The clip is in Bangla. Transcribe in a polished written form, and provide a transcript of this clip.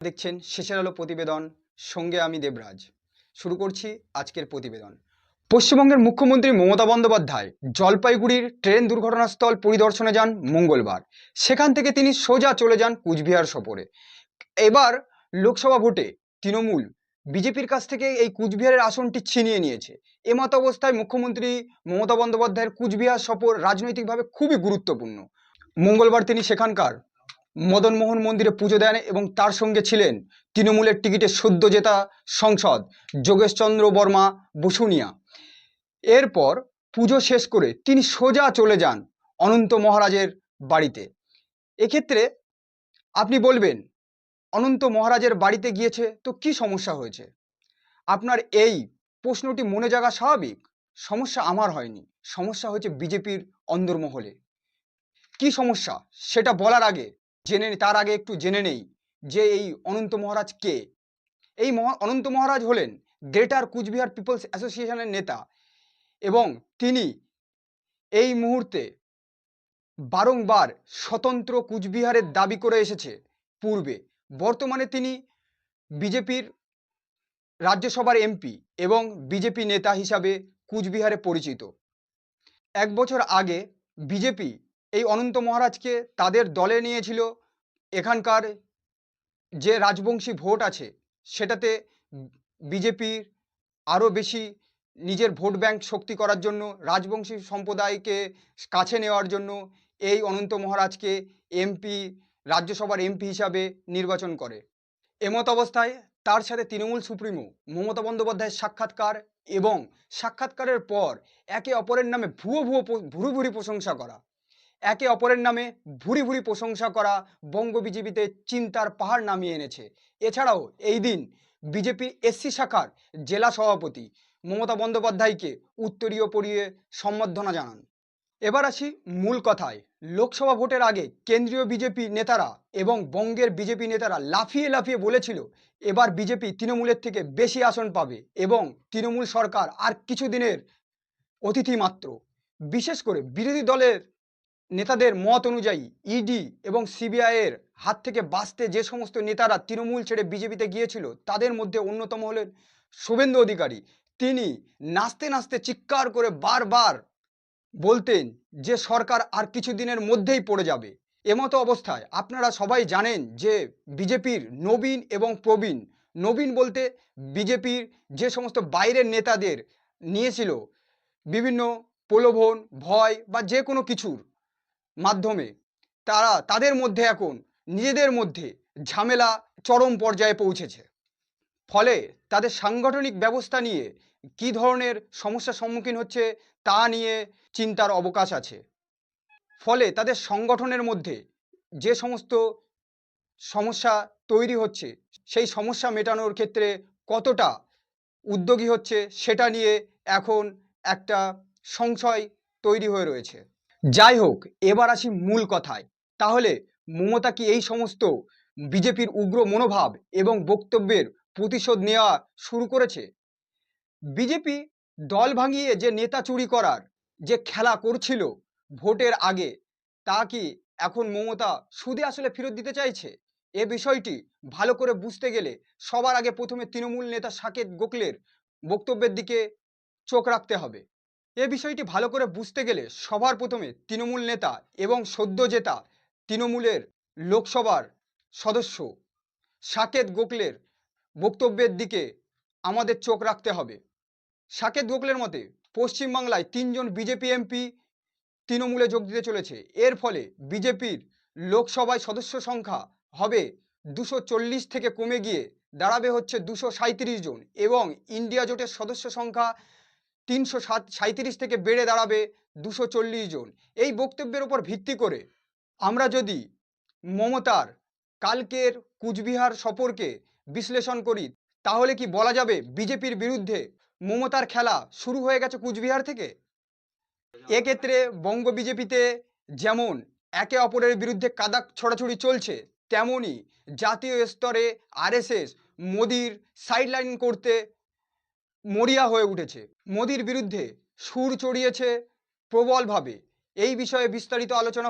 দেখছেন শেষের আলো প্রতিবেদন, সঙ্গে আমি দেবরাজ। শুরু করছি আজকের প্রতিবেদন। পশ্চিমবঙ্গের মুখ্যমন্ত্রী মমতা বন্দ্যোপাধ্যায় জলপাইগুড়ির ট্রেন দুর্ঘটনাস্থল পরিদর্শনে যান মঙ্গলবার। সেখান থেকে তিনি সোজা চলে যান কুচবিহার সফরে। এবার লোকসভা ভোটে তৃণমূল বিজেপির কাছ থেকে এই কুচবিহারের আসনটি ছিনিয়ে নিয়েছে। এমত অবস্থায় মুখ্যমন্ত্রী মমতা বন্দ্যোপাধ্যায়ের কুচবিহার সফর রাজনৈতিকভাবে খুবই গুরুত্বপূর্ণ। মঙ্গলবার তিনি সেখানকার মদনমোহন মন্দিরে পুজো দেন এবং তার সঙ্গে ছিলেন তৃণমূলের টিকিটে সদ্য জেতা সাংসদ যোগেশচন্দ্র বর্মা বসুনিয়া। এরপর পুজো শেষ করে তিনি সোজা চলে যান অনন্ত মহারাজের বাড়িতে। এক্ষেত্রে আপনি বলবেন, অনন্ত মহারাজের বাড়িতে গিয়েছে তো কি সমস্যা হয়েছে? আপনার এই প্রশ্নটি মনে জাগা স্বাভাবিক। সমস্যা আমার হয়নি, সমস্যা হয়েছে বিজেপির অন্দরমহলে। কি সমস্যা সেটা বলার আগে তার আগে একটু জেনে নেই যে এই অনন্ত মহারাজ কে। এই অনন্ত মহারাজ হলেন গ্রেটার কুচবিহার পিপলস অ্যাসোসিয়েশনের নেতা এবং তিনি এই মুহূর্তে বারংবার স্বতন্ত্র কুচবিহারের দাবি করে এসেছে পূর্বে। বর্তমানে তিনি বিজেপির রাজ্যসভার এমপি এবং বিজেপি নেতা হিসাবে কুচবিহারে পরিচিত। 1 বছর আগে বিজেপি এই অনন্ত মহারাজকে তাদের দলে নিয়েছিল। এখানকার যে রাজবংশী ভোট আছে সেটাতে বিজেপির আরও বেশি নিজের ভোট ব্যাংক শক্তি করার জন্য, রাজবংশী সম্প্রদায়কে কাছে নেওয়ার জন্য এই অনন্ত মহারাজকে রাজ্যসভার এমপি হিসাবে নির্বাচন করে। এমত অবস্থায় তার সাথে তৃণমূল সুপ্রিমো মমতা বন্দ্যোপাধ্যায়ের সাক্ষাৎকার এবং সাক্ষাৎকারের পর একে অপরের নামে ভুরু ভুরি প্রশংসা করা, একে অপরের নামে ভুরি ভুরি প্রশংসা করা বঙ্গ বিজেপিতে চিন্তার পাহাড় নামিয়ে এনেছে। এছাড়াও এই দিন বিজেপির এসসি শাখার জেলা সভাপতি মমতা বন্দ্যোপাধ্যায়কে উত্তরীয় পরিয়ে সম্বর্ধনা জানান। এবার আসি মূল কথায়। লোকসভা ভোটের আগে কেন্দ্রীয় বিজেপি নেতারা এবং বঙ্গের বিজেপি নেতারা লাফিয়ে লাফিয়ে বলেছিল এবার বিজেপি তৃণমূলের থেকে বেশি আসন পাবে এবং তৃণমূল সরকার আর কিছুদিনের অতিথি মাত্র। বিশেষ করে বিরোধী দলের নেতাদের মত অনুযায়ী ইডি এবং সিবিআইয়ের হাত থেকে বাঁচতে যে সমস্ত নেতারা তৃণমূল ছেড়ে বিজেপিতে গিয়েছিল তাদের মধ্যে অন্যতম হলেন শুভেন্দু অধিকারী। তিনি নাচতে নাচতে চিৎকার করে বারবার বলতেন যে সরকার আর কিছুদিনের মধ্যেই পড়ে যাবে। এমতো অবস্থায় আপনারা সবাই জানেন যে বিজেপির নবীন এবং প্রবীণ, নবীন বলতে বিজেপির যে সমস্ত বাইরের নেতাদের নিয়েছিল বিভিন্ন প্রলোভন, ভয় বা যে কোনো কিছুর মাধ্যমে, তাদের মধ্যে এখন নিজেদের মধ্যে ঝামেলা চরম পর্যায়ে পৌঁছেছে। ফলে তাদের সাংগঠনিক ব্যবস্থা নিয়ে কী ধরনের সমস্যার সম্মুখীন হচ্ছে তা নিয়ে চিন্তার অবকাশ আছে। ফলে তাদের সংগঠনের মধ্যে যে সমস্ত সমস্যা তৈরি হচ্ছে সেই সমস্যা মেটানোর ক্ষেত্রে কতটা উদ্যোগী হচ্ছে সেটা নিয়ে এখন একটা সংশয় তৈরি হয়ে রয়েছে। যাই হোক, এবার আসি মূল কথায়। তাহলে মমতা কি এই সমস্ত বিজেপির উগ্র মনোভাব এবং বক্তব্যের প্রতিশোধ নেওয়া শুরু করেছে? বিজেপি দল ভাঙিয়ে যে নেতা চুরি করার যে খেলা করছিল ভোটের আগে, তা কি এখন মমতা সুদে আসলে ফেরত দিতে চাইছে? এ বিষয়টি ভালো করে বুঝতে গেলে সবার আগে প্রথমে তৃণমূল নেতা সাকেত গোখলের বক্তব্যের দিকে চোখ রাখতে হবে। এ বিষয়টি ভালো করে বুঝতে গেলে সবার প্রথমে তৃণমূল নেতা এবং সদ্য জেতা তৃণমূলের লোকসভার সদস্য সাকেত গোখলের বক্তব্যের দিকে আমাদের চোখ রাখতে হবে। সাকেত গোখলের মতে পশ্চিমবাংলায় 3জন বিজেপি এমপি তৃণমূলে যোগ দিতে চলেছে। এর ফলে বিজেপির লোকসভায় সদস্য সংখ্যা হবে 240 থেকে কমে গিয়ে দাঁড়াবে হচ্ছে 237 জন এবং ইন্ডিয়া জোটের সদস্য সংখ্যা 337 থেকে বেড়ে দাঁড়াবে 240 জন। এই বক্তব্যের উপর ভিত্তি করে আমরা যদি মমতার কালকের কুচবিহার সফরকে বিশ্লেষণ করি তাহলে কি বলা যাবে বিজেপির বিরুদ্ধে মমতার খেলা শুরু হয়ে গেছে কুচবিহার থেকে? এক্ষেত্রে বঙ্গ বিজেপিতে যেমন একে অপরের বিরুদ্ধে কাদা ছড়াছড়ি চলছে, তেমনি জাতীয় স্তরে আরএসএস মোদির সাইডলাইন করতে মরিয়া হয়ে উঠেছে, মোদির বিরুদ্ধে সুর চড়িয়েছে প্রবলভাবে। এই বিষয়ে বিস্তারিত আলোচনা